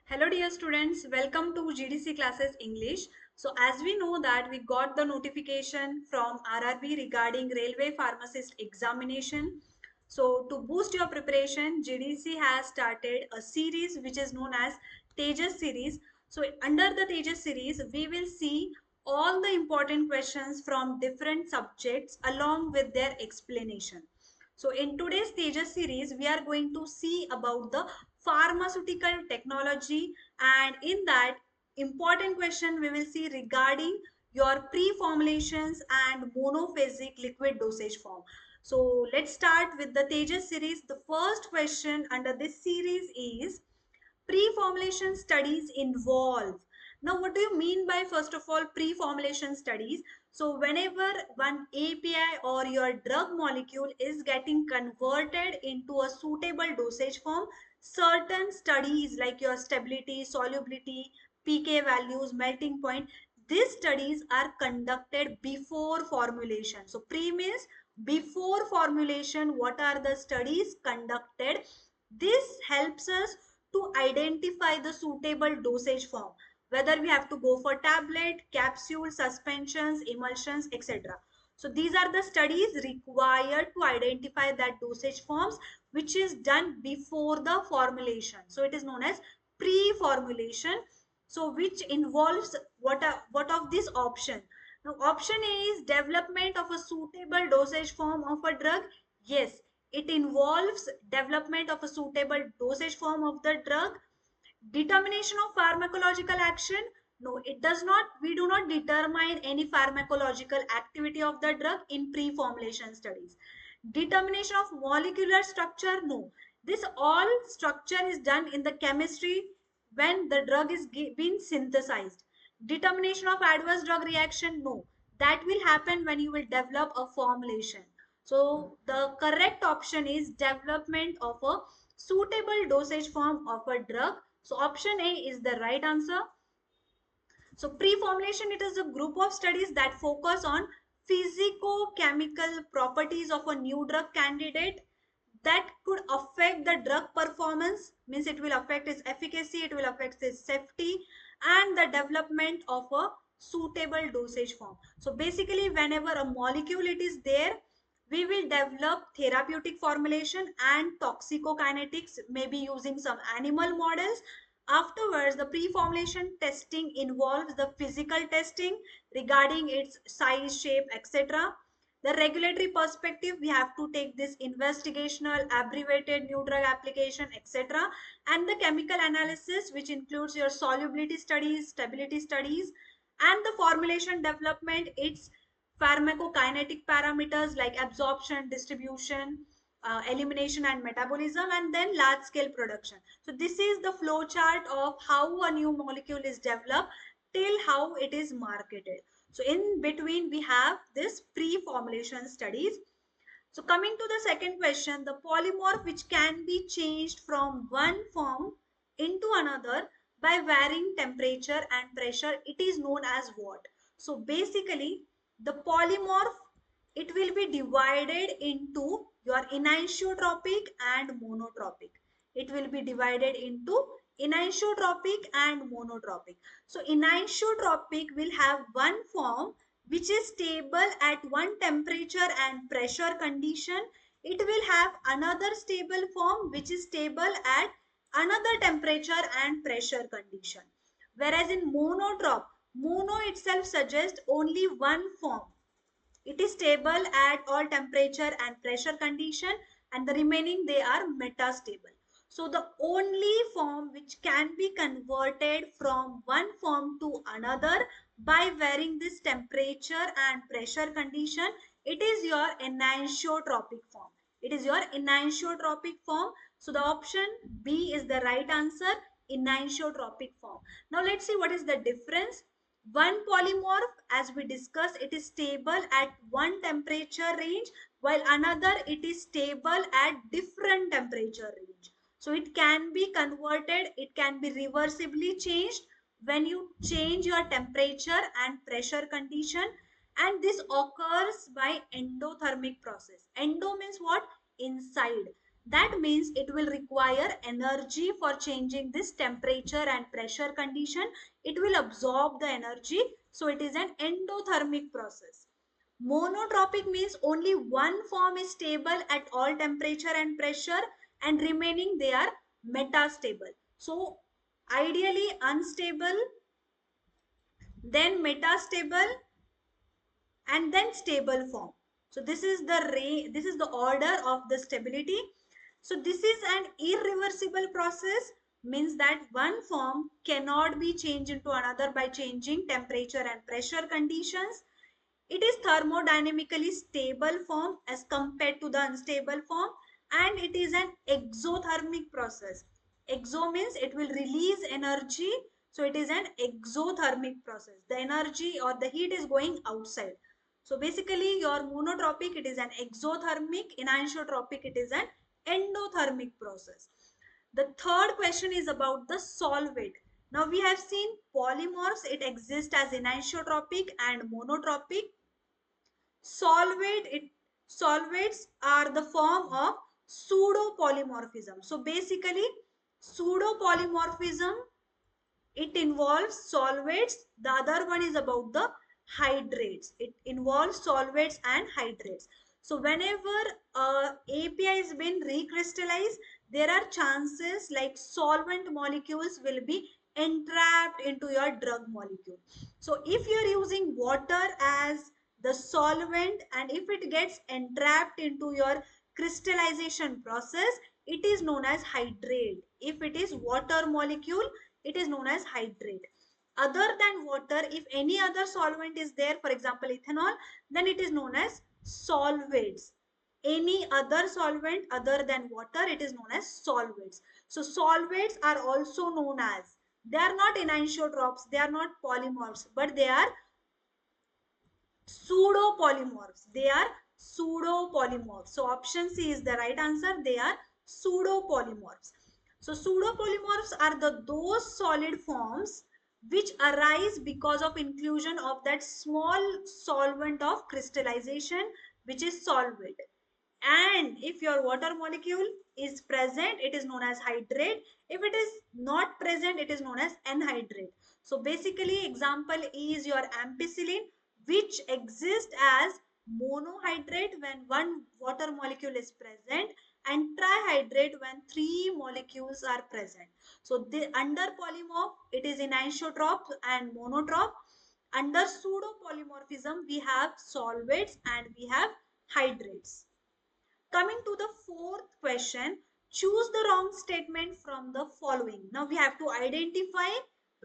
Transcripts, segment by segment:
Hello dear students, welcome to GDC classes English. So as we know that we got the notification from RRB regarding railway pharmacist examination. So to boost your preparation, GDC has started a series which is known as Tejas series. So under the Tejas series, we will see all the important questions from different subjects along with their explanation. So in today's Tejas series, we are going to see about the pharmaceutical technology, and in that important question we will see regarding your pre-formulations and monophasic liquid dosage form. So let's start with the Tejas series. The first question under this series is pre-formulation studies involve. Now, what do you mean by, first of all, pre-formulation studies? So whenever one API or your drug molecule is getting converted into a suitable dosage form, certain studies like your stability, solubility, pK values, melting point, these studies are conducted before formulation. So pre means before formulation, what are the studies conducted? This helps us to identify the suitable dosage form, whether we have to go for tablet, capsule, suspensions, emulsions, etc. So these are the studies required to identify that dosage forms, which is done before the formulation. So it is known as pre-formulation. So which involves what of this option? Now option A is development of a suitable dosage form of a drug. Yes, it involves development of a suitable dosage form of the drug. Determination of pharmacological action? No, it does not. We do not determine any pharmacological activity of the drug in pre-formulation studies. Determination of molecular structure? No. This all structure is done in the chemistry when the drug is being synthesized. Determination of adverse drug reaction? No. That will happen when you will develop a formulation. So the correct option is development of a suitable dosage form of a drug. So option A is the right answer. So pre-formulation, it is a group of studies that focus on physico-chemical properties of a new drug candidate that could affect the drug performance, means it will affect its efficacy, it will affect its safety, and the development of a suitable dosage form. So basically whenever a molecule it is there, we will develop therapeutic formulation and toxicokinetics, maybe using some animal models. Afterwards, the pre-formulation testing involves the physical testing regarding its size, shape, etc. The regulatory perspective, we have to take this investigational, abbreviated new drug application, etc. And the chemical analysis, which includes your solubility studies, stability studies, and the formulation development, its pharmacokinetic parameters like absorption, distribution, elimination and metabolism, and then large scale production. So this is the flow chart of how a new molecule is developed till how it is marketed. So in between we have this pre-formulation studies. So coming to the second question, the polymorph which can be changed from one form into another by varying temperature and pressure, it is known as what? So basically the polymorph, it will be divided into your anisotropic and monotropic. It will be divided into anisotropic and monotropic. So anisotropic will have one form which is stable at one temperature and pressure condition. It will have another stable form which is stable at another temperature and pressure condition. Whereas in monotrop, mono itself suggests only one form. It is stable at all temperature and pressure condition, and the remaining they are metastable. So the only form which can be converted from one form to another by varying this temperature and pressure condition, it is your anisotropic form. It is your anisotropic form. So the option B is the right answer, anisotropic form. Now let's see what is the difference. One polymorph, as we discussed, it is stable at one temperature range, while another it is stable at different temperature range. So it can be converted, it can be reversibly changed when you change your temperature and pressure condition, and this occurs by endothermic process. Endo means what? Inside. That means it will require energy for changing this temperature and pressure condition. It will absorb the energy. So it is an endothermic process. Monotropic means only one form is stable at all temperature and pressure, and remaining they are metastable. So ideally unstable, then metastable, and then stable form. So this is the order of the stability. So this is an irreversible process, means that one form cannot be changed into another by changing temperature and pressure conditions. It is thermodynamically stable form as compared to the unstable form, and it is an exothermic process. Exo means it will release energy, so it is an exothermic process. The energy or the heat is going outside. So basically your monotropic, it is an exothermic, in anisotropic it is an endothermic process. The third question is about the solvate. Now we have seen polymorphs, it exists as anisotropic and monotropic. Solvates are the form of pseudo polymorphism. So basically pseudo polymorphism, it involves solvates. The other one is about the hydrates. It involves solvates and hydrates. So whenever API is been recrystallized, there are chances like solvent molecules will be entrapped into your drug molecule. So if you are using water as the solvent, and if it gets entrapped into your crystallization process, it is known as hydrate. If it is water molecule, it is known as hydrate. Other than water, if any other solvent is there, for example ethanol, then it is known as solvates. Any other solvent other than water, it is known as solvates. So solvates are also known as, they are not anisotrops, they are not polymorphs, but they are pseudopolymorphs. They are pseudopolymorphs. So option C is the right answer. They are pseudopolymorphs. So pseudopolymorphs are those solid forms which arise because of inclusion of that small solvent of crystallization, which is solvate. And if your water molecule is present, it is known as hydrate. If it is not present, it is known as anhydrate. So basically example is your ampicillin, which exists as monohydrate when one water molecule is present, and trihydrate when three molecules are present. So the under polymorph, it is in anisotrope and monotrope. Under pseudopolymorphism, we have solvates and we have hydrates. Coming to the fourth question, choose the wrong statement from the following. Now we have to identify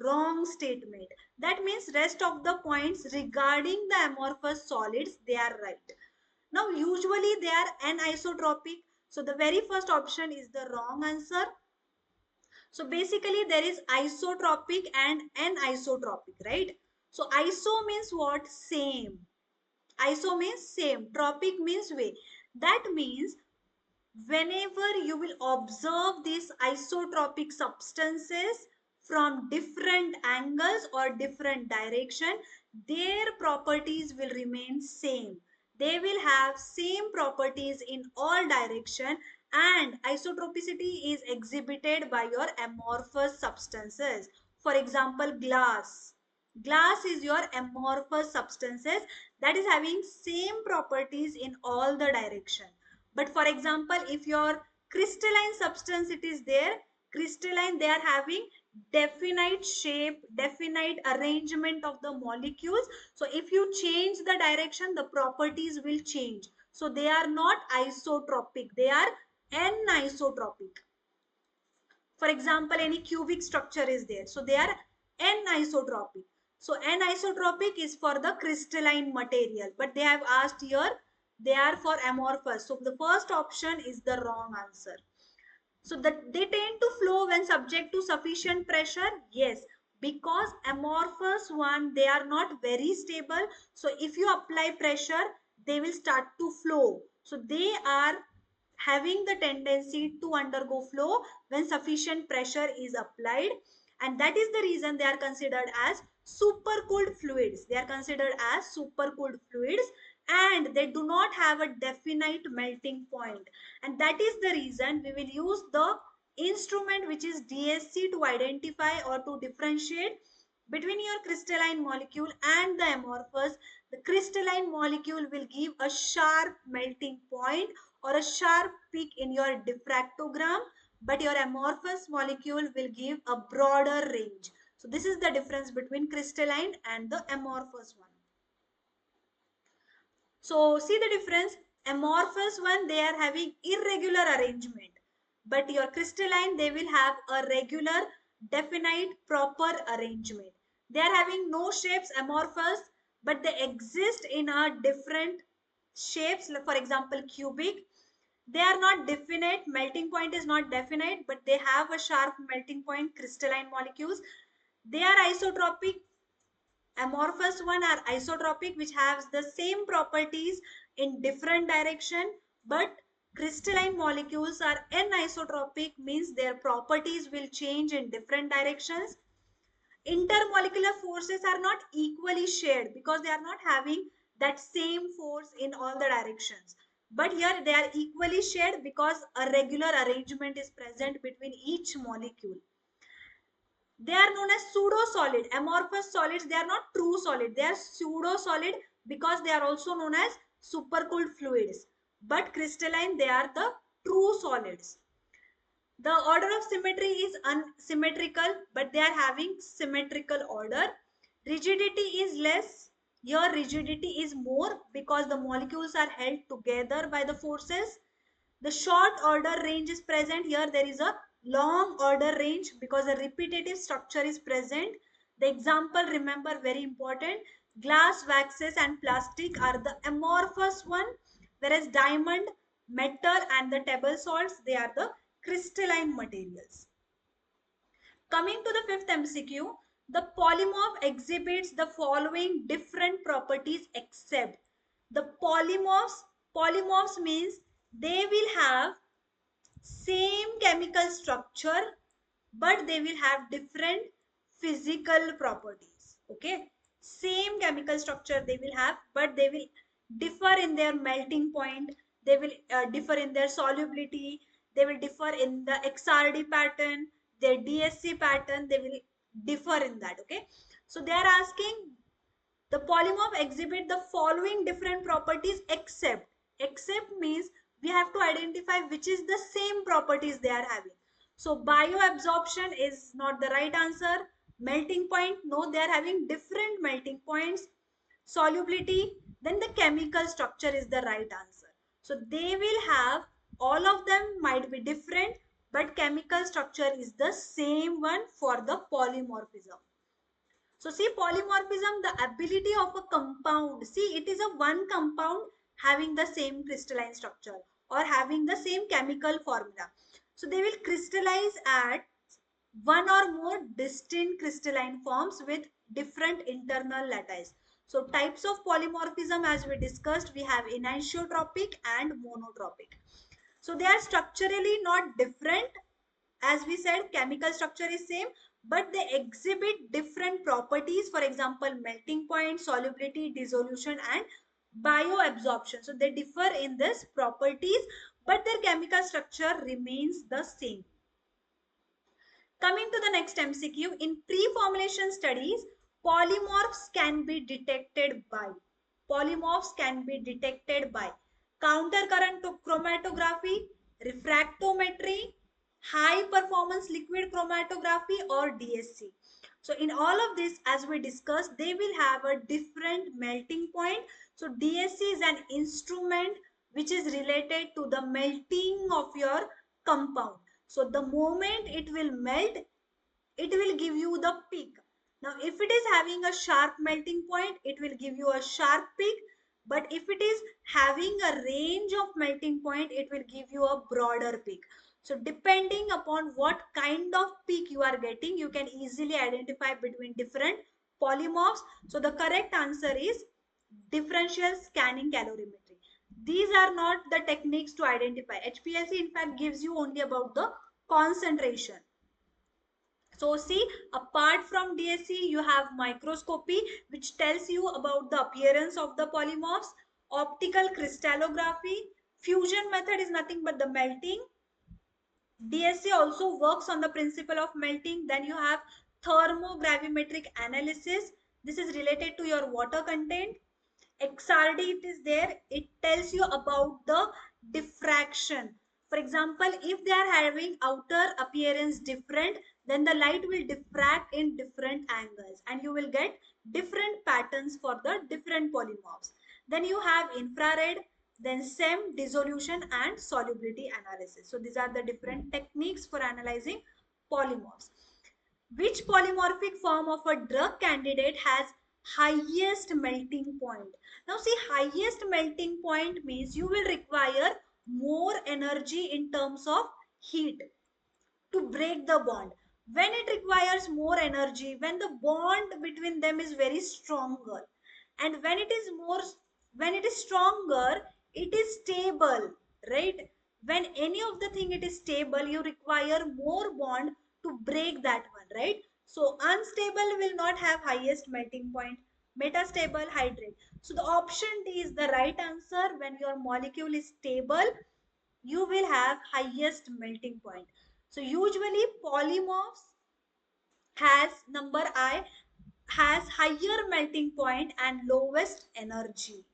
wrong statement. That means rest of the points regarding the amorphous solids, they are right. Now usually they are anisotropic. So the very first option is the wrong answer. So basically there is isotropic and anisotropic, right? So iso means what? Same. Iso means same. Tropic means way. That means whenever you will observe these isotropic substances from different angles or different direction, their properties will remain same. They will have same properties in all direction, and isotropicity is exhibited by your amorphous substances. For example, glass. Glass is your amorphous substances that is having same properties in all the direction. But for example, if your crystalline substance it is there, crystalline, they are having definite shape, definite arrangement of the molecules. So if you change the direction, the properties will change. So they are not isotropic, they are anisotropic. For example, any cubic structure is there, so they are anisotropic. So anisotropic is for the crystalline material, but they have asked here they are for amorphous. So the first option is the wrong answer. So that they tend to flow when subject to sufficient pressure. Yes, because amorphous one, they are not very stable. So if you apply pressure, they will start to flow. So they are having the tendency to undergo flow when sufficient pressure is applied, and that is the reason they are considered as supercooled fluids. They are considered as supercooled fluids. and they do not have a definite melting point. And that is the reason we will use the instrument which is DSC to identify or to differentiate between your crystalline molecule and the amorphous. The crystalline molecule will give a sharp melting point or a sharp peak in your diffractogram, but your amorphous molecule will give a broader range. So this is the difference between crystalline and the amorphous one. So see the difference. Amorphous one, they are having irregular arrangement, but your crystalline, they will have a regular, definite, proper arrangement. They are having no shapes, amorphous, but they exist in a different shapes. For example, cubic. They are not definite, melting point is not definite, but they have a sharp melting point, crystalline molecules. They are isotropic. Amorphous one are isotropic, which has the same properties in different direction, but crystalline molecules are anisotropic, means their properties will change in different directions. Intermolecular forces are not equally shared because they are not having that same force in all the directions, but here they are equally shared because a regular arrangement is present between each molecule. They are known as pseudo solid. Amorphous solids, they are not true solid, they are pseudo solid because they are also known as supercooled fluids. But crystalline, they are the true solids. The order of symmetry is unsymmetrical, but they are having symmetrical order. Rigidity is less, your rigidity is more because the molecules are held together by the forces. The short order range is present. Here there is a long order range because a repetitive structure is present. The example, remember, very important. Glass, waxes and plastic are the amorphous one, whereas diamond, metal and the table salts, they are the crystalline materials. Coming to the fifth MCQ, the polymorph exhibits the following different properties except. The polymorphs means they will have same chemical structure, but they will have different physical properties. Okay, same chemical structure they will have, but they will differ in their melting point, they will differ in their solubility, they will differ in the XRD pattern, their DSC pattern, they will differ in that. Okay, so they are asking the polymorph exhibit the following different properties except. Except means we have to identify which is the same properties they are having. So bioabsorption is not the right answer. Melting point, no, they are having different melting points. Solubility, then the chemical structure is the right answer. So they will have, all of them might be different, but chemical structure is the same one for the polymorphism. So see, polymorphism, the ability of a compound. See, it is a one compound having the same crystalline structure or having the same chemical formula. So they will crystallize at one or more distinct crystalline forms with different internal lattice. So types of polymorphism, as we discussed, we have anisotropic and monotropic. So they are structurally not different. As we said, chemical structure is same, but they exhibit different properties. For example, melting point, solubility, dissolution and bioabsorption. So they differ in this properties, but their chemical structure remains the same. Coming to the next MCQ, in pre-formulation studies, polymorphs can be detected by. Polymorphs can be detected by countercurrent chromatography, refractometry, high performance liquid chromatography or DSC. So in all of this, as we discussed, they will have a different melting point. So DSC is an instrument which is related to the melting of your compound. So the moment it will melt, it will give you the peak. Now, if it is having a sharp melting point, it will give you a sharp peak. But if it is having a range of melting point, it will give you a broader peak. So depending upon what kind of peak you are getting, you can easily identify between different polymorphs. So the correct answer is differential scanning calorimetry. These are not the techniques to identify. HPLC in fact gives you only about the concentration. So see, apart from DSC, you have microscopy, which tells you about the appearance of the polymorphs. optical crystallography. Fusion method is nothing but the melting. DSA also works on the principle of melting. Then you have thermogravimetric analysis. This is related to your water content. XRD, it is there. It tells you about the diffraction. For example, if they are having outer appearance different, then the light will diffract in different angles and you will get different patterns for the different polymorphs. Then you have infrared, then SEM, dissolution and solubility analysis. So these are the different techniques for analyzing polymorphs. Which polymorphic form of a drug candidate has highest melting point? Now see, highest melting point means you will require more energy in terms of heat to break the bond. When it requires more energy, when the bond between them is very stronger, and when it is stronger, it is stable, right? When any of the thing it is stable, you require more bond to break that one, right? So unstable will not have highest melting point. Metastable, hydrate. So the option D is the right answer. When your molecule is stable, you will have highest melting point. So usually polymorphs has number I has higher melting point and lowest energy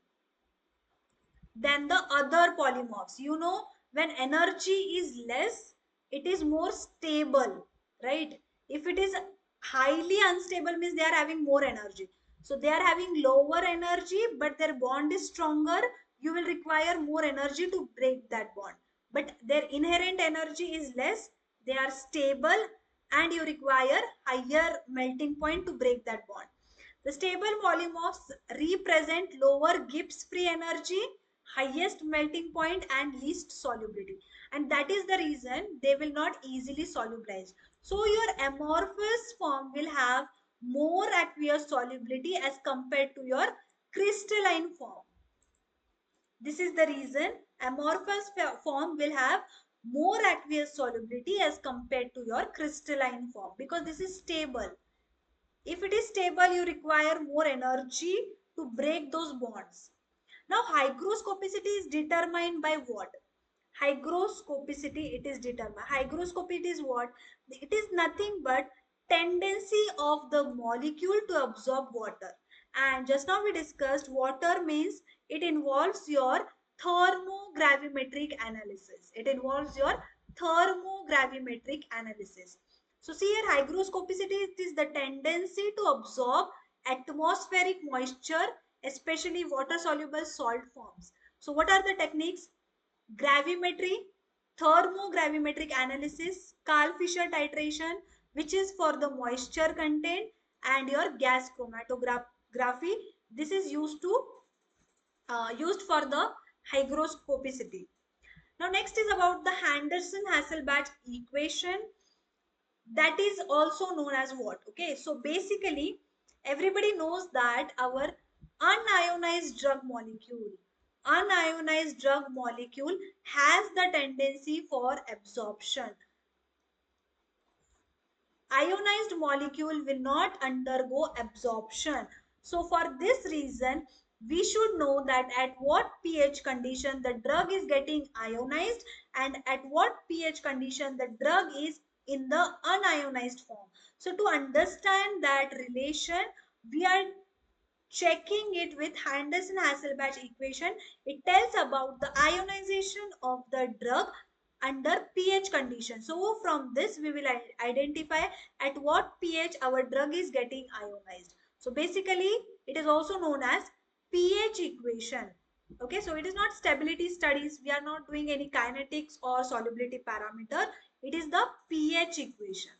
than the other polymorphs. You know, when energy is less, it is more stable, right? If it is highly unstable, means they are having more energy. So they are having lower energy, but their bond is stronger. You will require more energy to break that bond. But their inherent energy is less. They are stable and you require higher melting point to break that bond. The stable polymorphs represent lower Gibbs free energy, highest melting point and least solubility. And that is the reason they will not easily solubilize. So your amorphous form will have more aqueous solubility as compared to your crystalline form. This is the reason amorphous form will have more aqueous solubility as compared to your crystalline form, because this is stable. If it is stable, you require more energy to break those bonds. Now, hygroscopicity is determined by what? Hygroscopicity, it is determined. Hygroscopy is what? It is nothing but tendency of the molecule to absorb water. And just now we discussed water means it involves your thermogravimetric analysis. It involves your thermogravimetric analysis. So see here, hygroscopicity, it is the tendency to absorb atmospheric moisture, especially water soluble salt forms. So what are the techniques? Gravimetry, thermogravimetric analysis, Karl-Fischer titration, which is for the moisture content, and your gas chromatography. This is used for the hygroscopicity. Now next is about the Henderson-Hasselbalch equation. That is also known as what? Okay, so basically everybody knows that our unionized drug molecule has the tendency for absorption. Ionized molecule will not undergo absorption. So for this reason, we should know that at what pH condition the drug is getting ionized and at what pH condition the drug is in the unionized form. So to understand that relation, we are checking it with Henderson-Hasselbalch equation. It tells about the ionization of the drug under pH condition. So from this we will identify at what pH our drug is getting ionized. So basically it is also known as pH equation. Okay, so it is not stability studies. We are not doing any kinetics or solubility parameter. It is the pH equation.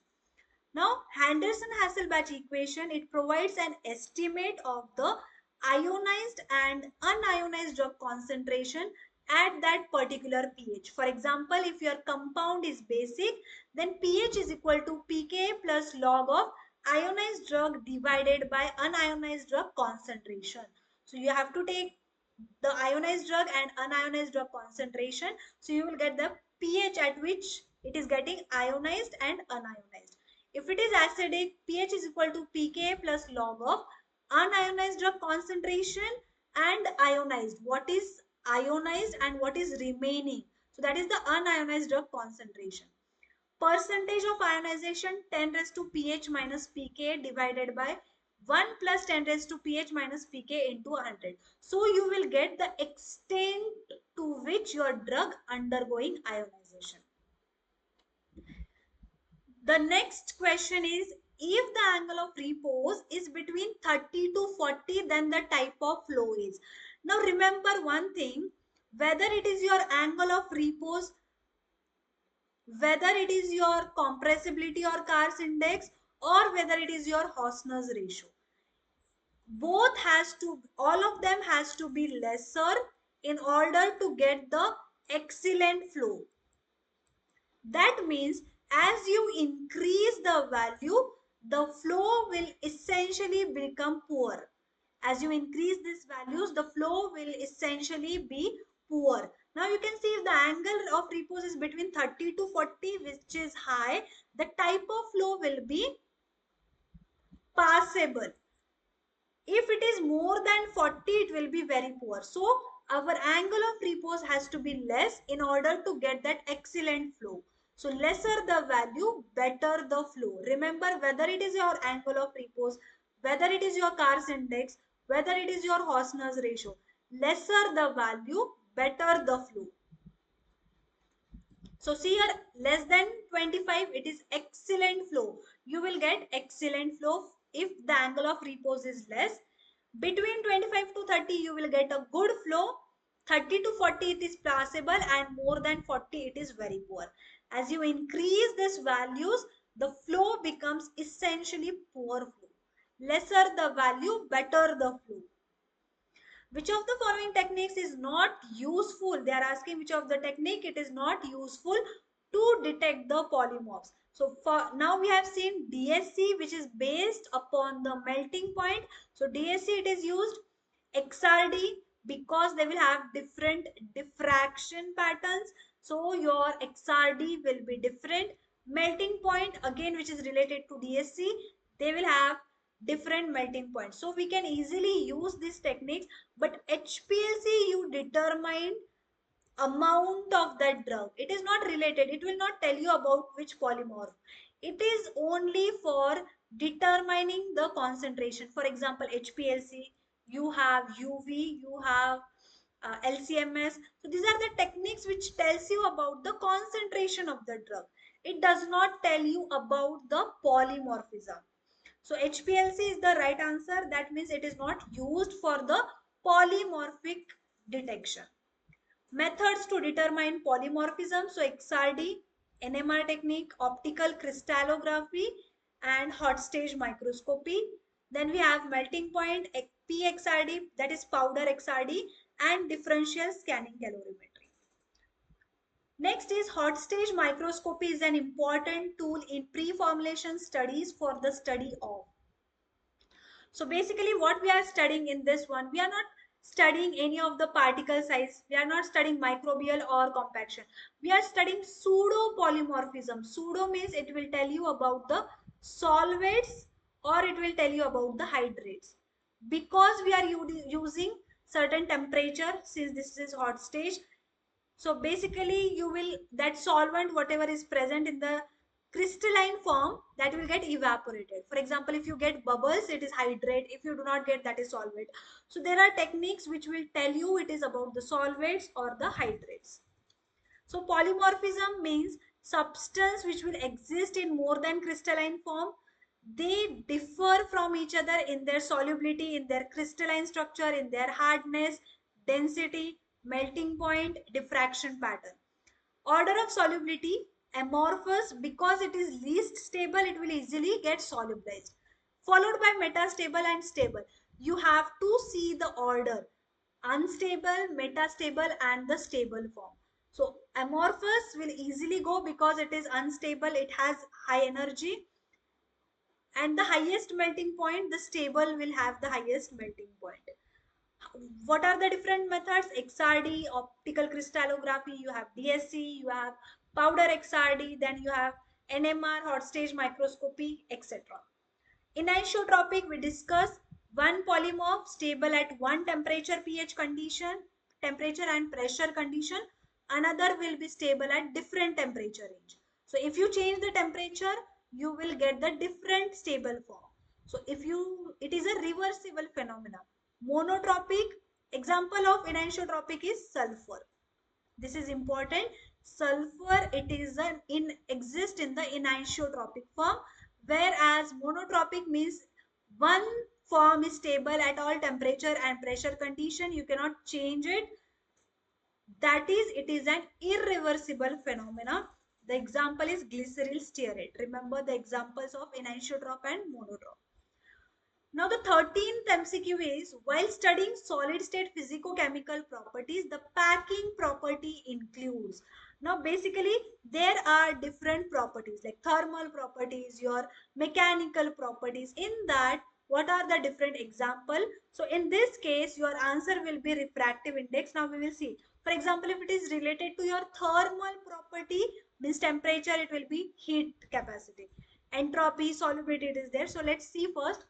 Now, Henderson-Hasselbalch equation, it provides an estimate of the ionized and unionized drug concentration at that particular pH. For example, if your compound is basic, then pH is equal to pK plus log of ionized drug divided by unionized drug concentration. So you have to take the ionized drug and unionized drug concentration. So you will get the pH at which it is getting ionized and unionized. If it is acidic, pH is equal to pK plus log of unionized drug concentration and ionized. What is ionized and what is remaining? So that is the unionized drug concentration. Percentage of ionization 10 raised to pH minus pK divided by 1 plus 10 raised to pH minus pK into 100. So you will get the extent to which your drug undergoing ionization. The next question is, if the angle of repose is between 30 to 40, then the type of flow is. Now remember one thing, whether it is your angle of repose, whether it is your compressibility or Carr's index, or whether it is your Hausner's ratio, both has to, all of them has to be lesser in order to get the excellent flow. That means as you increase the value, the flow will essentially become poor. As you increase these values, the flow will essentially be poor. Now you can see if the angle of repose is between 30 to 40, which is high, the type of flow will be passable. If it is more than 40, it will be very poor. So our angle of repose has to be less in order to get that excellent flow. So lesser the value, better the flow. Remember, whether it is your angle of repose, whether it is your Carr's index, whether it is your Hausner's ratio, lesser the value, better the flow. So see here, less than 25, it is excellent flow. You will get excellent flow if the angle of repose is less. Between 25 to 30, you will get a good flow. 30 to 40, it is passable, and more than 40, it is very poor. As you increase these values, the flow becomes essentially poor flow. Lesser the value, better the flow. Which of the following techniques is not useful? They are asking which of the technique it is not useful to detect the polymorphs. So for now we have seen DSC, which is based upon the melting point. So DSC it is used. XRD, because they will have different diffraction patterns. So your XRD will be different. Melting point again, which is related to DSC, they will have different melting points. So we can easily use these techniques, but HPLC you determine amount of that drug. It is not related. It will not tell you about which polymorph. It is only for determining the concentration. For example, HPLC, you have UV, you have LCMS. So these are the techniques which tells you about the concentration of the drug. It does not tell you about the polymorphism. So HPLC is the right answer. That means it is not used for the polymorphic detection. Methods to determine polymorphism. So XRD, NMR technique, optical crystallography, and hot stage microscopy. Then we have melting point, PXRD, that is powder XRD, and differential scanning calorimetry. Next is hot stage microscopy is an important tool in pre-formulation studies for the study of. So basically what we are studying in this one, we are not studying any of the particle size. We are not studying microbial or compaction. We are studying pseudo polymorphism. Pseudo means it will tell you about the solvates or it will tell you about the hydrates. Because we are using certain temperature, since this is hot stage, so basically you will, that solvent whatever is present in the crystalline form, that will get evaporated. For example, if you get bubbles, it is hydrate. If you do not get, that is solvent. So there are techniques which will tell you it is about the solvates or the hydrates. So polymorphism means substance which will exist in more than crystalline form. They differ from each other in their solubility, in their crystalline structure, in their hardness, density, melting point, diffraction pattern. Order of solubility, amorphous, because it is least stable, it will easily get solubilized. Followed by metastable and stable. You have to see the order: unstable, metastable, and the stable form. So amorphous will easily go because it is unstable, it has high energy, and the highest melting point, the stable will have the highest melting point. What are the different methods? XRD, optical crystallography, you have DSC, you have powder XRD, then you have NMR, hot stage microscopy, etc. In isotropic, we discuss One polymorph stable at one temperature pH condition, temperature and pressure condition. Another will be stable at different temperature range. So if you change the temperature, you will get the different stable form. So it is a reversible phenomena. Monotropic, example of anisotropic is sulfur. This is important. Sulfur, it is an exist in the anisotropic form, whereas monotropic means one form is stable at all temperature and pressure condition. You cannot change it. That is, it is an irreversible phenomena. The example is glyceryl stearate. Remember the examples of anisotrope and monotrope. Now the 13th MCQ is, while studying solid state physicochemical properties, the packing property includes. Now basically there are different properties like thermal properties, your mechanical properties. In that, what are the different example? So in this case, your answer will be refractive index. Now we will see. For example, if it is related to your thermal property, means temperature, it will be heat capacity. Entropy, solubility, it is there. So let's see first.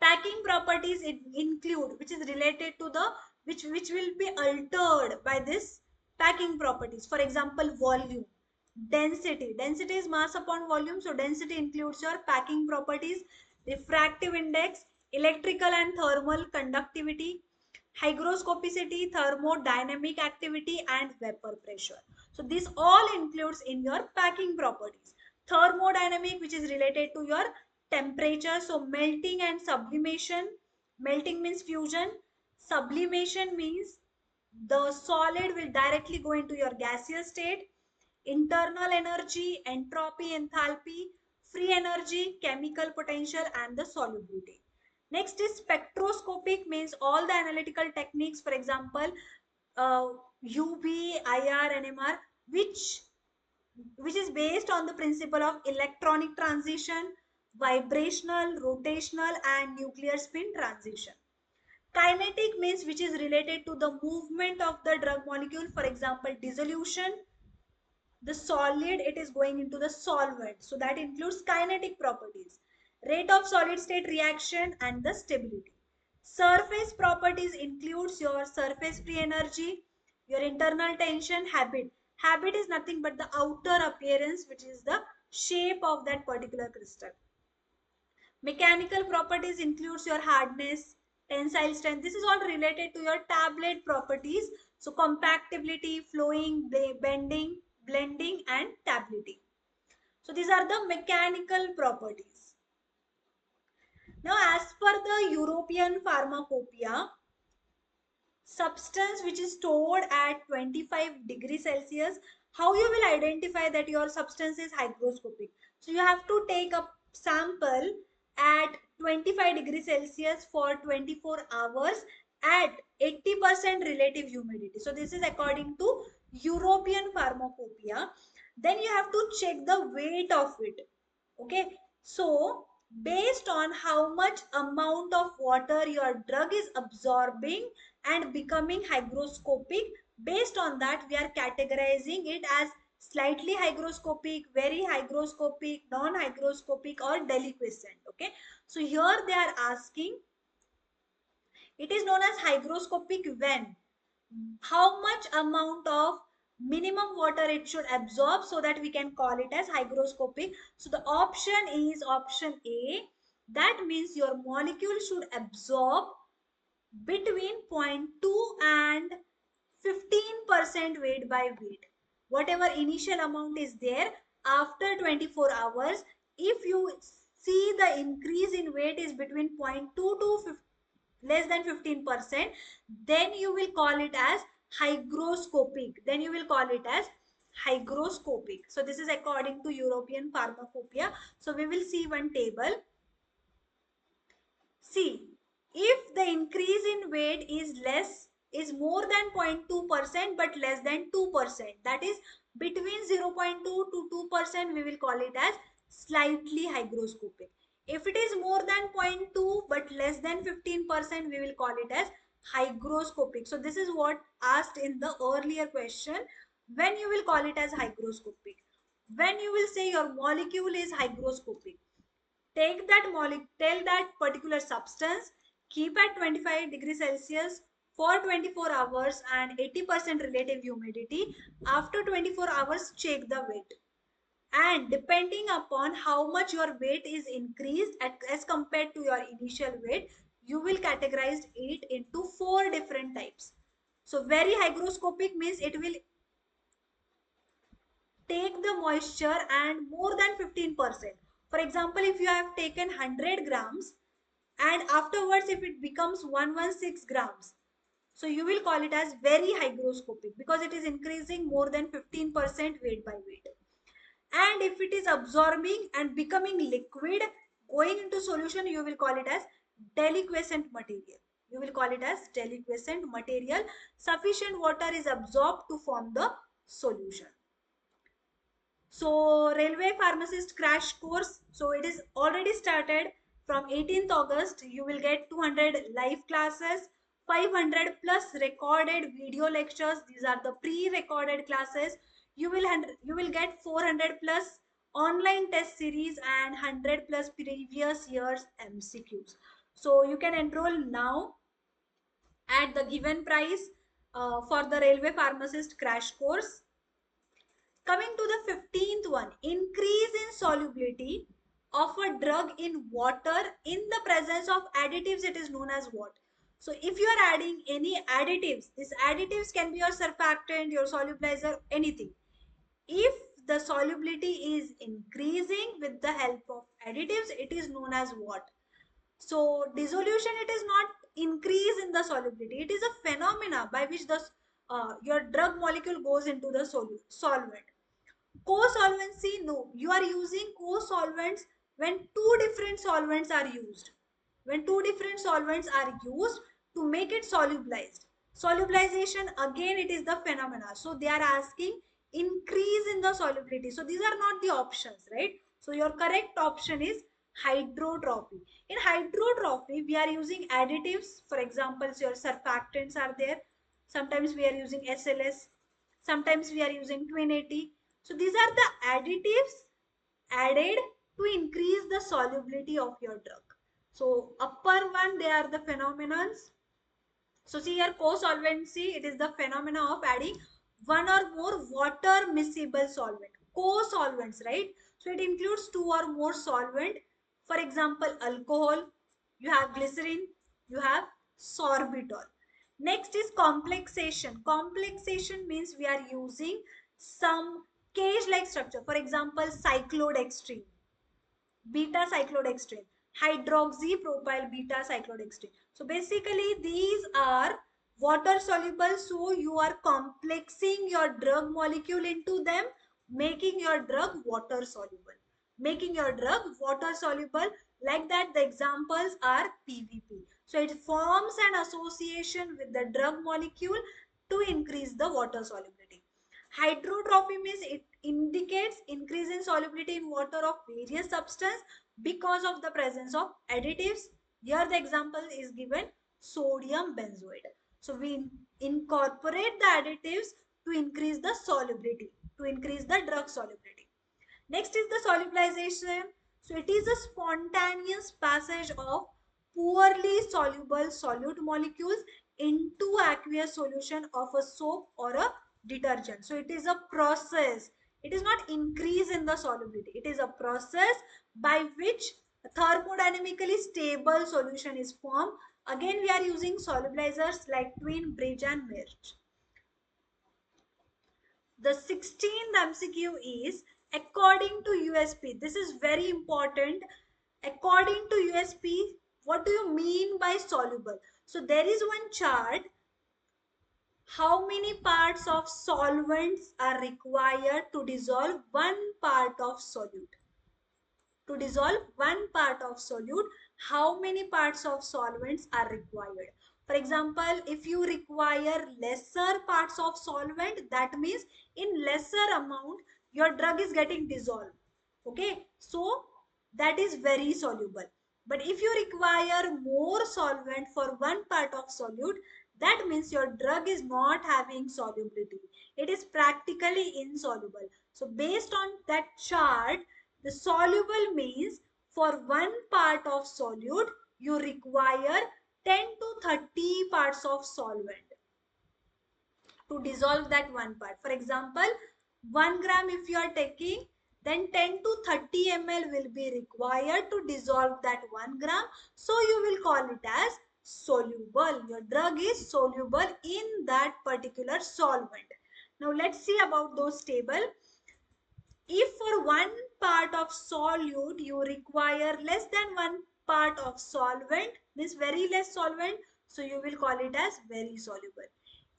Packing properties include, which is related to the, which will be altered by this packing properties. For example, volume, density is mass upon volume, so density includes your packing properties. Refractive index, electrical and thermal conductivity, hygroscopicity, thermodynamic activity, and vapor pressure. So this all includes in your packing properties. Thermodynamic, which is related to your temperature, so melting and sublimation. Melting means fusion, sublimation means the solid will directly go into your gaseous state. Internal energy, entropy, enthalpy, free energy, chemical potential, and the solubility. Next is spectroscopic, means all the analytical techniques, for example, uh, UV, IR, NMR, which is based on the principle of electronic transition, vibrational, rotational, and nuclear spin transition. Kinetic means which is related to the movement of the drug molecule, for example, dissolution. The solid, it is going into the solvent, so that includes kinetic properties. Rate of solid state reaction and the stability. Surface properties includes your surface free energy, your internal tension, habit is nothing but the outer appearance, which is the shape of that particular crystal. Mechanical properties includes your hardness, tensile strength. This is all related to your tablet properties. So compactability, flowing, bending, blending, and stability. So these are the mechanical properties. Now, as per the European Pharmacopoeia, substance which is stored at 25 degrees Celsius, how you will identify that your substance is hygroscopic? So you have to take a sample at 25 degrees Celsius for 24 hours at 80% relative humidity. So this is according to European Pharmacopoeia. Then you have to check the weight of it. Okay, so based on how much amount of water your drug is absorbing and becoming hygroscopic, based on that we are categorizing it as slightly hygroscopic, very hygroscopic, non-hygroscopic, or deliquescent. Okay, so here they are asking, it is known as hygroscopic when, how much amount of minimum water it should absorb, so that we can call it as hygroscopic. So the option is option A. That means your molecule should absorb between 0.2 and 15% weight by weight. Whatever initial amount is there, after 24 hours, if you see the increase in weight is between 0.2 to less than 15%, then you will call it as hygroscopic. Then you will call it as hygroscopic. So this is according to European Pharmacopoeia. So we will see one table. See, if the increase in weight is more than 0.2% but less than 2%, that is between 0.2 to 2%, we will call it as slightly hygroscopic. If it is more than 0.2 but less than 15%, we will call it as hygroscopic. So this is what asked in the earlier question, when you will call it as hygroscopic. When you will say your molecule is hygroscopic, take that molecule, tell that particular substance, keep at 25 degrees Celsius for 24 hours and 80% relative humidity. After 24 hours, check the weight. And depending upon how much your weight is increased as compared to your initial weight, you will categorize it into 4 different types. So very hygroscopic means it will take the moisture and more than 15%. For example, if you have taken 100 grams and afterwards if it becomes 116 grams, so you will call it as very hygroscopic because it is increasing more than 15% weight by weight. And if it is absorbing and becoming liquid, going into solution, you will call it as deliquescent material. You will call it as deliquescent material. Sufficient water is absorbed to form the solution. So railway pharmacist crash course, so it is already started from 18th August. You will get 200 live classes, 500 plus recorded video lectures. These are the pre-recorded classes. You will get 400 plus online test series and 100 plus previous years MCQs. So you can enroll now at the given price for the railway pharmacist crash course. Coming to the 15th one, increase in solubility of a drug in water in the presence of additives, it is known as what? So if you are adding any additives, these additives can be your surfactant, your solubilizer, anything. If the solubility is increasing with the help of additives, it is known as what? So dissolution, it is not increase in the solubility. It is a phenomena by which the your drug molecule goes into the solvent. Co-solvency, no. You are using co-solvents when two different solvents are used. When two different solvents are used to make it solubilized. Solubilization, again, it is the phenomena. So they are asking increase in the solubility. So these are not the options, right? So your correct option is hydrotrophy. In hydrotrophy, we are using additives. For example, your surfactants are there. Sometimes we are using SLS. Sometimes we are using 280. So these are the additives added to increase the solubility of your drug. So upper one, they are the phenomenons. So see here, co-solvency, it is the phenomena of adding one or more water miscible solvent. Co-solvents, right? So it includes two or more solvent. For example, alcohol, you have glycerin, you have sorbitol. Next is complexation. Complexation means we are using some cage-like structure. For example, cyclodextrin, beta cyclodextrin, hydroxypropyl beta cyclodextrin. So basically these are water soluble, so you are complexing your drug molecule into them, making your drug water soluble. Making your drug water soluble, like that the examples are PVP. So it forms an association with the drug molecule to increase the water solubility. Hydrotrophy means it indicates increase in solubility in water of various substance because of the presence of additives. Here the example is given sodium benzoate. So we incorporate the additives to increase the solubility, to increase the drug solubility. Next is the solubilization. So it is a spontaneous passage of poorly soluble solute molecules into aqueous solution of a soap or a detergent. So it is a process. It is not increase in the solubility. It is a process by which a thermodynamically stable solution is formed. Again, we are using solubilizers like Twin, Bridge and Merge. The 16th MCQ is according to USP. This is very important. According to USP, what do you mean by soluble? So there is one chart. How many parts of solvents are required to dissolve one part of solute? To dissolve one part of solute, how many parts of solvents are required? For example, if you require lesser parts of solvent, that means in lesser amount your drug is getting dissolved. Okay, so that is very soluble. But if you require more solvent for one part of solute, that means your drug is not having solubility. It is practically insoluble. So based on that chart, the soluble means for 1 part of solute, you require 10 to 30 parts of solvent to dissolve that 1 part. For example, 1 gram if you are taking, then 10 to 30 ml will be required to dissolve that 1 gram. So you will call it as soluble. Your drug is soluble in that particular solvent. Now let's see about those table. If for 1 part of solute you require less than 1 part of solvent, this very less solvent, so you will call it as very soluble.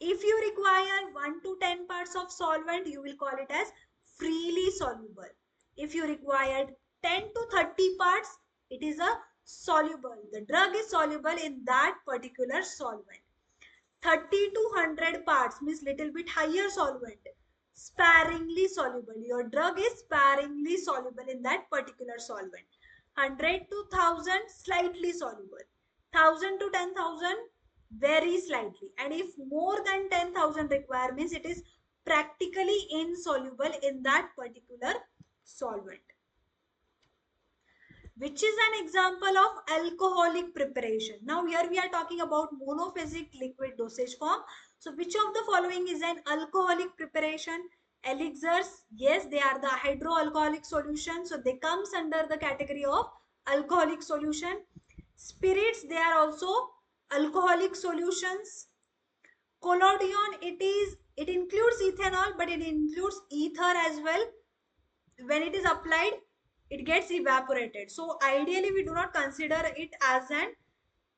If you require 1 to 10 parts of solvent, you will call it as freely soluble. If you require 10 to 30 parts, it is a soluble. The drug is soluble in that particular solvent. 30 to 100 parts means little bit higher solvent. Sparingly soluble. Your drug is sparingly soluble in that particular solvent. 100 to 1000 slightly soluble. 1000 to 10,000 very slightly. And if more than 10,000 require means it is practically insoluble in that particular solvent. Which is an example of alcoholic preparation. Now here we are talking about monophasic liquid dosage form. So which of the following is an alcoholic preparation? Elixirs, yes, they are the hydroalcoholic solution. So they comes under the category of alcoholic solution. Spirits, they are also alcoholic solutions. Collodion, it includes ethanol, but it includes ether as well. When it is applied, it gets evaporated. So ideally we do not consider it as an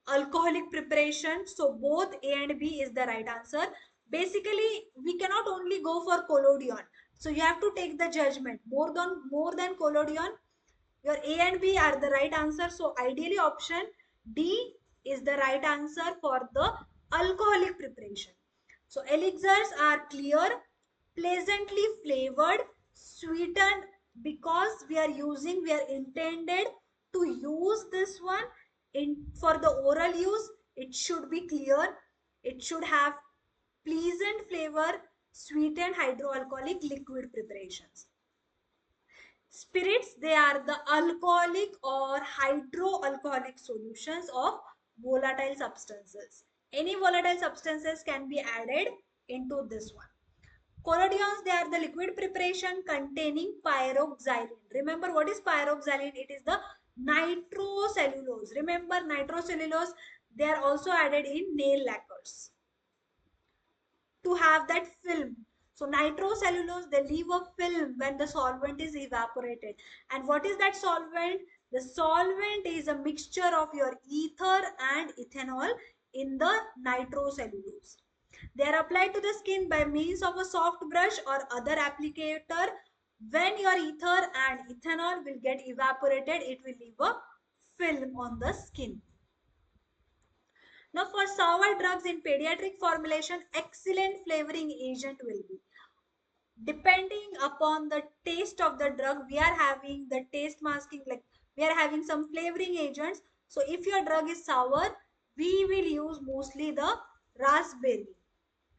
alcoholic preparation. So both A and B is the right answer. Basically we cannot only go for collodion, so you have to take the judgment. More than collodion, your A and B are the right answer. So ideally option D is the right answer for the alcoholic preparation. So elixirs are clear, pleasantly flavored, sweetened, because we are intended to use this one in for the oral use. It should be clear, it should have pleasant flavor, sweetened hydroalcoholic liquid preparations. Spirits, they are the alcoholic or hydroalcoholic solutions of volatile substances. Any volatile substances can be added into this one. Collodions, they are the liquid preparation containing pyroxylin. Remember what is pyroxylin? It is the nitrocellulose. Remember nitrocellulose, they are also added in nail lacquers to have that film. So nitrocellulose, they leave a film when the solvent is evaporated. And what is that solvent? The solvent is a mixture of your ether and ethanol in the nitrocellulose. They are applied to the skin by means of a soft brush or other applicator. When your ether and ethanol will get evaporated, it will leave a film on the skin. Now for sour drugs in pediatric formulation, excellent flavoring agent will be. Depending upon the taste of the drug, we are having the taste masking, like we are having some flavoring agents. So if your drug is sour, we will use mostly the raspberry.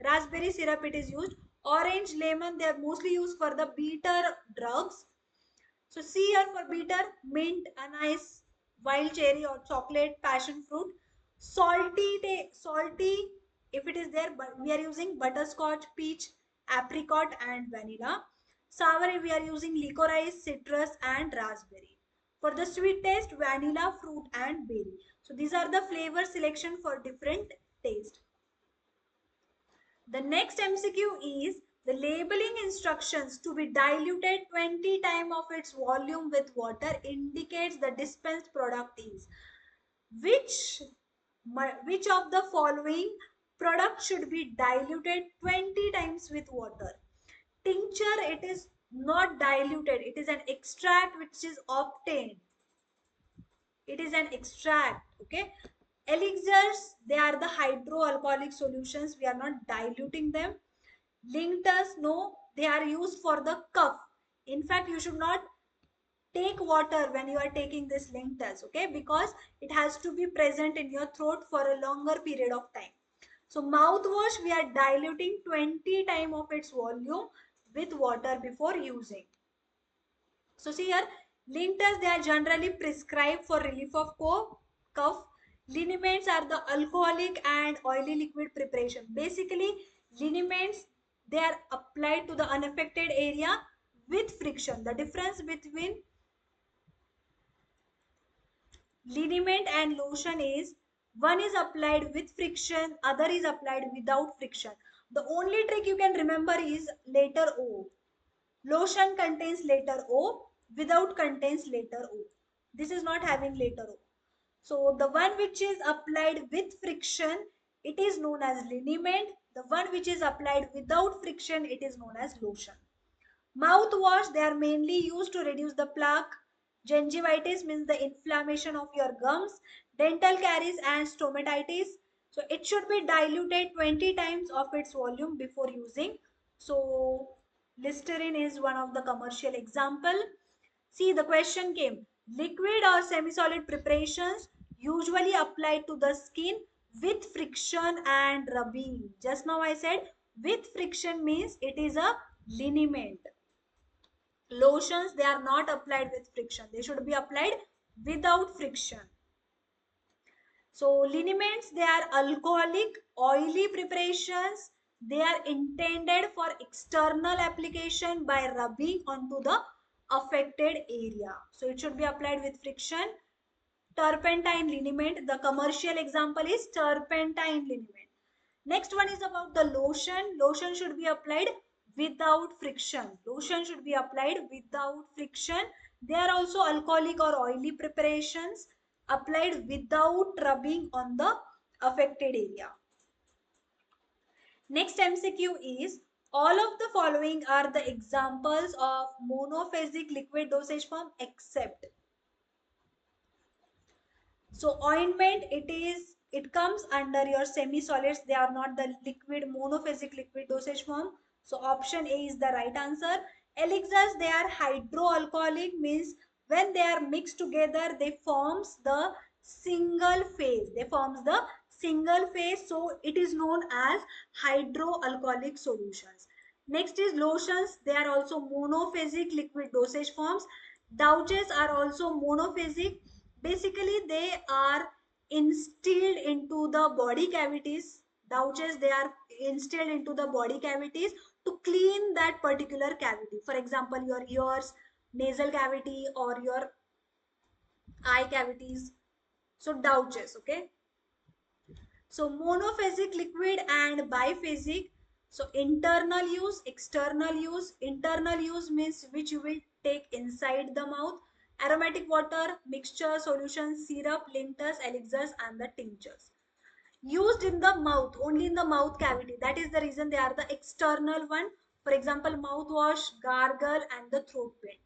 Raspberry syrup it is used. Orange, lemon, they are mostly used for the bitter drugs. So see here for bitter, mint, anise, wild cherry or chocolate, passion fruit. Salty, if it is there, but we are using butterscotch, peach, apricot and vanilla. Sour, we are using licorice, citrus and raspberry. For the sweet taste, vanilla, fruit and berry. So these are the flavor selection for different taste. The next MCQ is the labeling instructions to be diluted 20 times of its volume with water indicates the dispensed product is. Which of the following product should be diluted 20 times with water? Tincture, it is not diluted. It is an extract which is obtained. It is an extract, okay? Elixirs, they are the hydroalcoholic solutions. We are not diluting them. Linctus, no, they are used for the cough. In fact, you should not take water when you are taking this linctus, okay? Because it has to be present in your throat for a longer period of time. So mouthwash, we are diluting 20 times of its volume with water before using. So see here, Linters, they are generally prescribed for relief of cough. Liniments are the alcoholic and oily liquid preparation. Basically, liniments, they are applied to the unaffected area with friction. The difference between liniment and lotion is one is applied with friction, other is applied without friction. The only trick you can remember is letter O. Lotion contains letter O, without contains letter O. This is not having letter O. So the one which is applied with friction, it is known as liniment. The one which is applied without friction, it is known as lotion. Mouthwash, they are mainly used to reduce the plaque. Gingivitis means the inflammation of your gums. Dental caries and stomatitis. So it should be diluted 20 times of its volume before using. So Listerine is one of the commercial example. See, the question came. Liquid or semi-solid preparations usually applied to the skin with friction and rubbing. Just now I said with friction means it is a liniment. Lotions, they are not applied with friction. They should be applied without friction. So liniments, they are alcoholic, oily preparations. They are intended for external application by rubbing onto the affected area. So it should be applied with friction. Turpentine liniment, the commercial example is turpentine liniment. Next one is about the lotion. Lotion should be applied without friction. Lotion should be applied without friction. They are also alcoholic or oily preparations applied without rubbing on the affected area. Next MCQ is, all of the following are the examples of monophasic liquid dosage form except. So ointment, it comes under your semi-solids. They are not the liquid monophasic liquid dosage form. So option A is the right answer. Elixirs, they are hydroalcoholic, means when they are mixed together, they forms the single phase. They forms the single phase. So it is known as hydroalcoholic solutions. Next is lotions. They are also monophasic liquid dosage forms. Douches are also monophasic. Basically, they are instilled into the body cavities. Douches, they are instilled into the body cavities to clean that particular cavity. For example, your ears, nasal cavity, or your eye cavities. So douches, okay. So monophasic liquid and biphasic. So internal use, external use. Internal use means which you will take inside the mouth. Aromatic water, mixture, solutions, syrup, linctures, elixirs, and the tinctures. Used in the mouth, only in the mouth cavity. That is the reason they are the external one. For example, mouthwash, gargle, and the throat paint.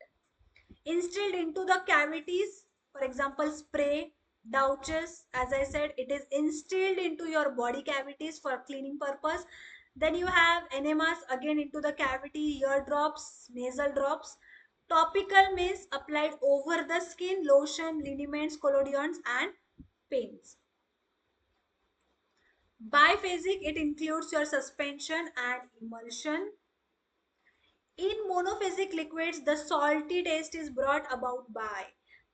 Instilled into the cavities, for example, spray, douches. As I said, it is instilled into your body cavities for cleaning purpose. Then you have enemas, again into the cavity, ear drops, nasal drops. Topical means applied over the skin, lotion, liniments, collodions, and paints. Biphasic, it includes your suspension and emulsion. In monophasic liquids, the salty taste is brought about by.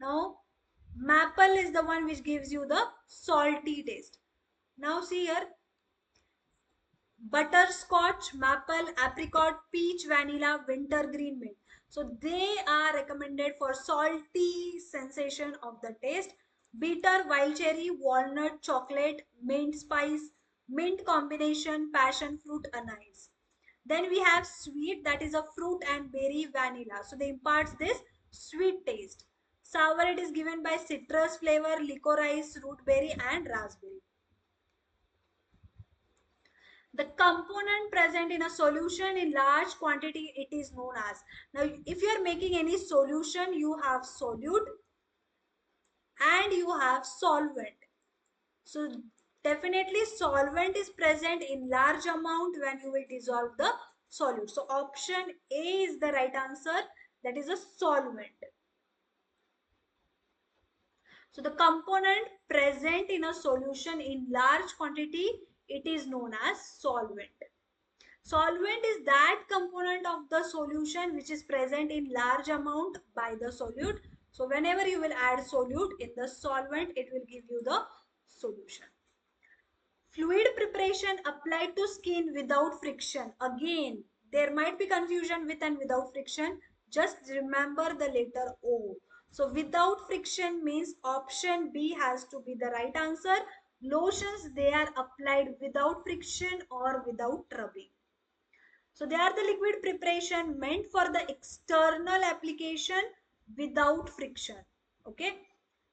Now, maple is the one which gives you the salty taste. Now see here, butterscotch, maple, apricot, peach, vanilla, wintergreen mint. So they are recommended for salty sensation of the taste. Bitter, wild cherry, walnut, chocolate, mint spice, mint combination, passion fruit, anise. Then we have sweet, that is a fruit and berry, vanilla. So they imparts this sweet taste. Sour, it is given by citrus flavor, licorice, root berry, and raspberry. The component present in a solution in large quantity, it is known as. Now if you are making any solution, you have solute and you have solvent. So definitely solvent is present in large amount when you will dissolve the solute. So option A is the right answer, that is a solvent. So the component present in a solution in large quantity, it is known as solvent. Solvent is that component of the solution which is present in large amount by the solute. So whenever you will add solute in the solvent, it will give you the solution. Fluid preparation applied to skin without friction. Again, there might be confusion with and without friction. Just remember the letter O. So without friction means option B has to be the right answer. Lotions, they are applied without friction or without rubbing. So they are the liquid preparation meant for the external application without friction. Okay.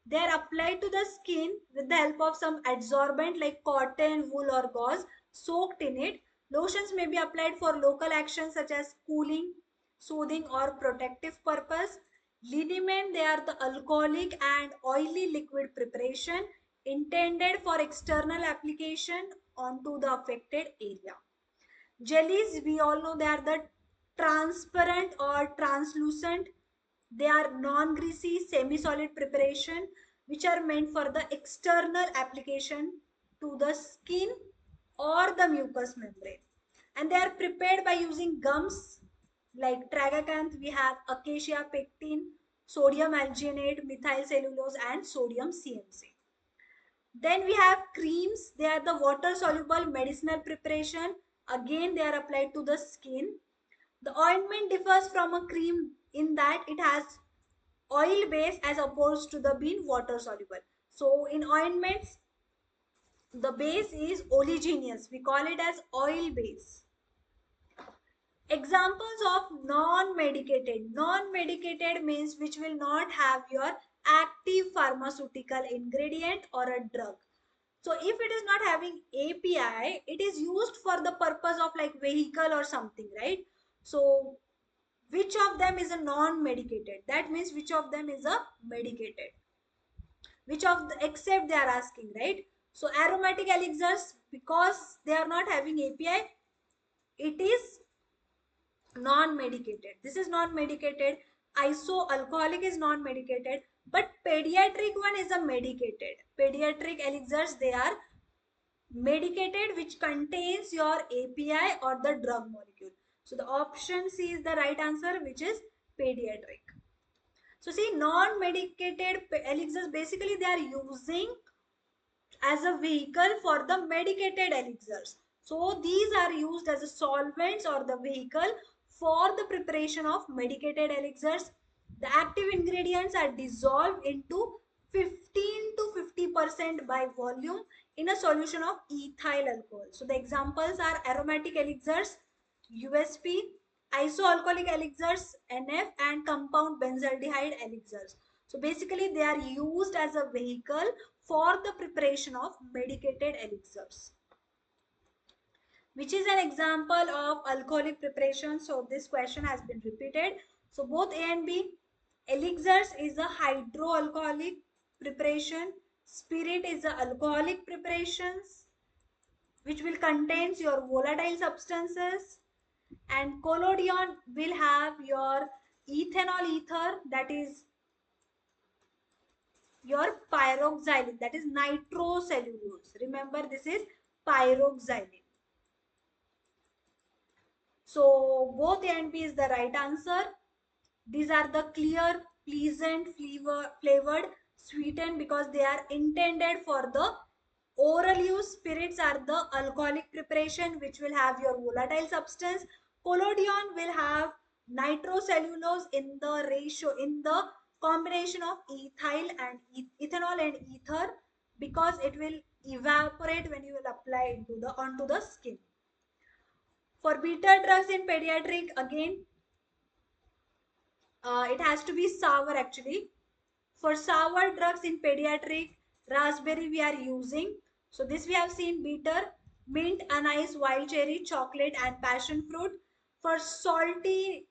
They are applied to the skin with the help of some adsorbent like cotton, wool or gauze soaked in it. Lotions may be applied for local actions such as cooling, soothing or protective purpose. Liniment, they are the alcoholic and oily liquid preparation intended for external application onto the affected area. Jellies, we all know they are the transparent or translucent. They are non-greasy, semi-solid preparation which are meant for the external application to the skin or the mucous membrane. And they are prepared by using gums like tragacanth. We have acacia pectin, sodium alginate, methyl cellulose, and sodium CMC. Then we have creams. They are the water soluble medicinal preparation. Again, they are applied to the skin. The ointment differs from a cream in that it has oil base as opposed to the being water soluble. So in ointments, the base is oleaginous. We call it as oil base. Examples of non-medicated. Non-medicated means which will not have your active pharmaceutical ingredient or a drug. So if it is not having API, it is used for the purpose of like vehicle or something, right? So which of them is a non-medicated? That means which of them is a medicated? Which of the, except they are asking, right? So aromatic elixirs, because they are not having API, it is non-medicated. This is non-medicated. Iso-alcoholic is non-medicated, but pediatric one is a medicated. Pediatric elixirs, they are medicated which contains your API or the drug molecule. So the option C is the right answer, which is pediatric. So see, non-medicated elixirs, basically they are using as a vehicle for the medicated elixirs. So these are used as a solvents or the vehicle for the preparation of medicated elixirs. The active ingredients are dissolved into 15 to 50% by volume in a solution of ethyl alcohol. So the examples are aromatic elixirs, USP, isoalcoholic elixirs, NF, and compound benzaldehyde elixirs. So basically they are used as a vehicle for the preparation of medicated elixirs, which is an example of alcoholic preparation. So this question has been repeated. So both A and B. Elixirs is a hydroalcoholic preparation. Spirit is a alcoholic preparations which will contains your volatile substances, and collodion will have your ethanol ether, that is your pyroxylene, that is nitrocellulose. Remember, this is pyroxylene. So both A and B is the right answer. These are the clear, pleasant, flavored, sweetened, because they are intended for the oral use. Spirits are the alcoholic preparation which will have your volatile substance. Collodion will have nitrocellulose in the ratio, in the combination of ethyl and ethanol and ether, because it will evaporate when you will apply into the onto the skin. For bitter drugs in pediatric, again it has to be sour actually. For sour drugs in pediatric, raspberry we are using. So this we have seen bitter, mint, anise, wild cherry, chocolate and passion fruit. For salty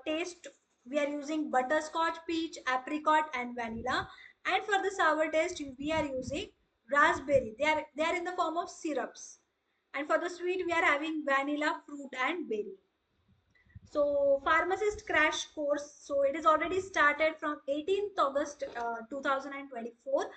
taste, we are using butterscotch, peach, apricot and vanilla. And for the sour taste, we are using raspberry. They are in the form of syrups. And for the sweet, we are having vanilla, fruit and berry. So pharmacist crash course. So it is already started from 18th August 2024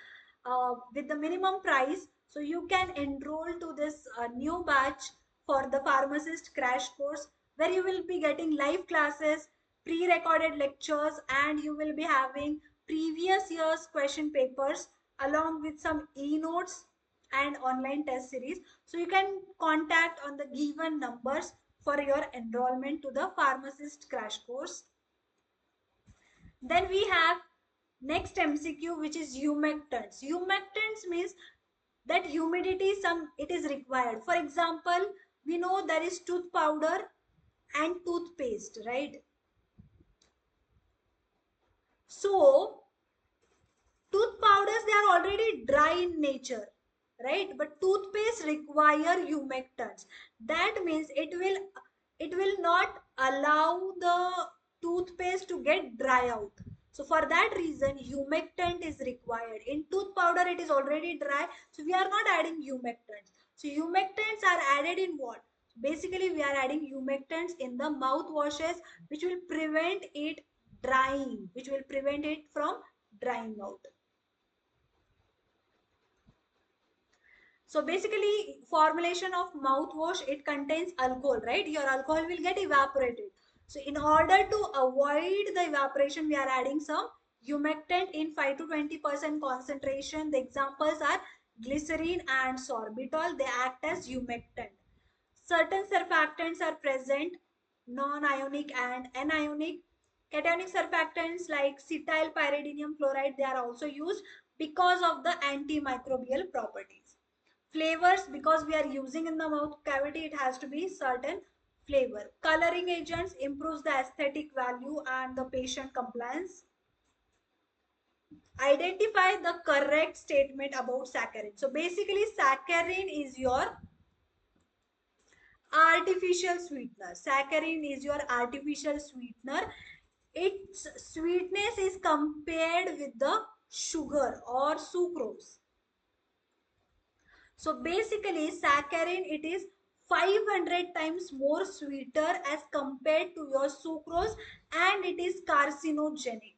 with the minimum price. So you can enroll to this new batch for the pharmacist crash course, where you will be getting live classes, pre-recorded lectures, and you will be having previous year's question papers along with some e-notes and online test series. So you can contact on the given numbers for your enrollment to the pharmacist crash course. Then we have next MCQ, which is humectants. Humectants means that humidity it is required. For example, we know there is tooth powder and toothpaste, right? So tooth powders, they are already dry in nature, right? But toothpaste require humectants. That means it will not allow the toothpaste to get dry out. So for that reason, humectant is required. In tooth powder, it is already dry, so we are not adding humectants. So humectants are added in what? Basically, we are adding humectants in the mouth washes, which will prevent it drying, which will prevent it from drying out. So basically, formulation of mouthwash, it contains alcohol, right? Your alcohol will get evaporated. So in order to avoid the evaporation, we are adding some humectant in 5 to 20% concentration. The examples are glycerin and sorbitol. They act as humectant. Certain surfactants are present, non-ionic and anionic. Cationic surfactants like cetyl pyridinium chloride, they are also used because of the antimicrobial properties. Flavors, because we are using in the mouth cavity, it has to be certain flavor. Coloring agents improves the aesthetic value and the patient compliance. Identify the correct statement about saccharin. So basically, saccharin is your artificial sweetener. Saccharin is your artificial sweetener. Its sweetness is compared with the sugar or sucrose. So basically, saccharin, it is 500 times more sweeter as compared to your sucrose, and it is carcinogenic.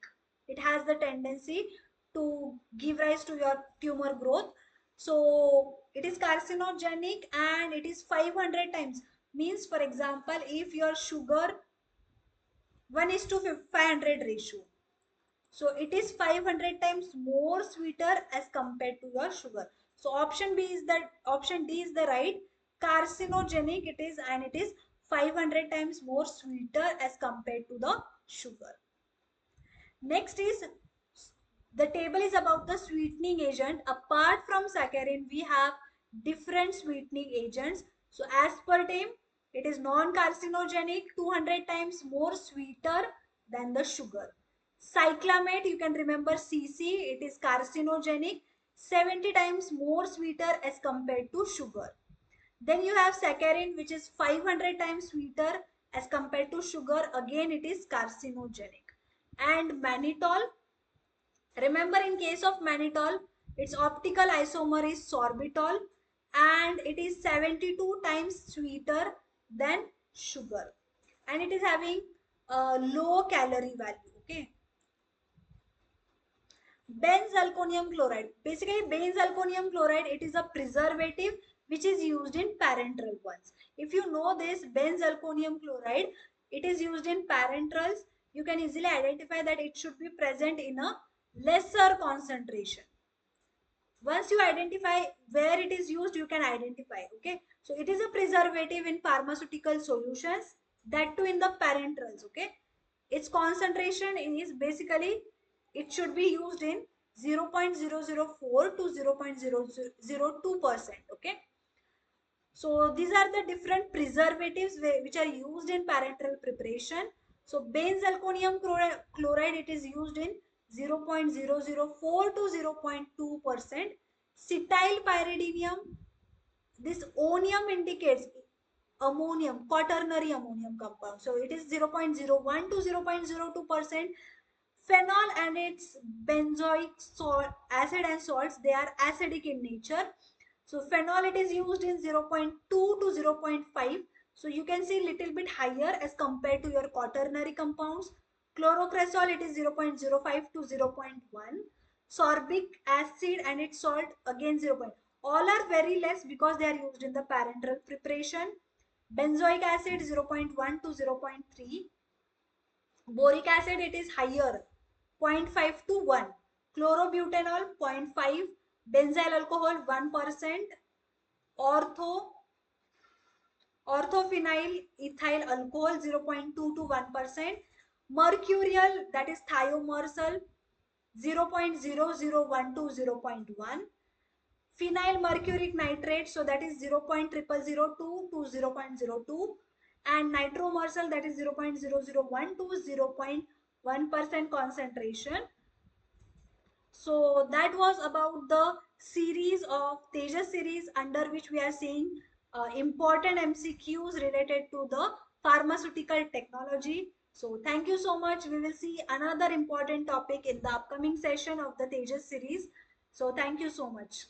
It has the tendency to give rise to your tumor growth. So it is carcinogenic and it is 500 times. Means, for example, if your sugar 1 is to 500 ratio, so it is 500 times more sweeter as compared to your sugar. So option D is the right. Carcinogenic it is, and it is 500 times more sweeter as compared to the sugar. Next is the table is about the sweetening agent. Apart from saccharin, we have different sweetening agents. So aspartame, it is non-carcinogenic, 200 times more sweeter than the sugar. Cyclamate, you can remember CC, it is carcinogenic, 70 times more sweeter as compared to sugar. Then you have saccharin, which is 500 times sweeter as compared to sugar. Again, it is carcinogenic. And mannitol, remember in case of mannitol, its optical isomer is sorbitol and it is 72 times sweeter than sugar. And it is having a low calorie value, okay? Benzalkonium chloride. Basically, benzalkonium chloride, it is a preservative which is used in parenteral ones. If you know this, benzalkonium chloride, it is used in parenterals. You can easily identify that it should be present in a lesser concentration. Once you identify where it is used, you can identify, okay? So it is a preservative in pharmaceutical solutions, that too in the parenterals, okay? Its concentration is basically, it should be used in 0.004 to 0.002%, okay? So these are the different preservatives which are used in parenteral preparation. So benzalkonium chloride, it is used in 0.004 to 0.2%. Cetyl pyridinium, this onium indicates ammonium, quaternary ammonium compound. So it is 0.01 to 0.02%. Phenol and its benzoic acid and salts, they are acidic in nature. So phenol, it is used in 0.2 to 0.5. So you can see little bit higher as compared to your quaternary compounds. Chlorocresol, it is 0.05 to 0.1. Sorbic acid and its salt, again 0. All are very less because they are used in the parenteral preparation. Benzoic acid 0.1 to 0.3. Boric acid, it is higher. 0.5 to 1, chlorobutanol 0.5, benzyl alcohol 1%, ortho orthophenyl ethyl alcohol 0.2 to 1%, mercurial, that is thiomersal 0.0012 to 0.1, phenyl mercuric nitrate, so that is 0.0002 to 0.02, and nitromersal, that is 0.001 to 0.1% concentration. So that was about the series of Tejas series, under which we are seeing important MCQs related to the pharmaceutical technology. So thank you so much. We will see another important topic in the upcoming session of the Tejas series. So thank you so much.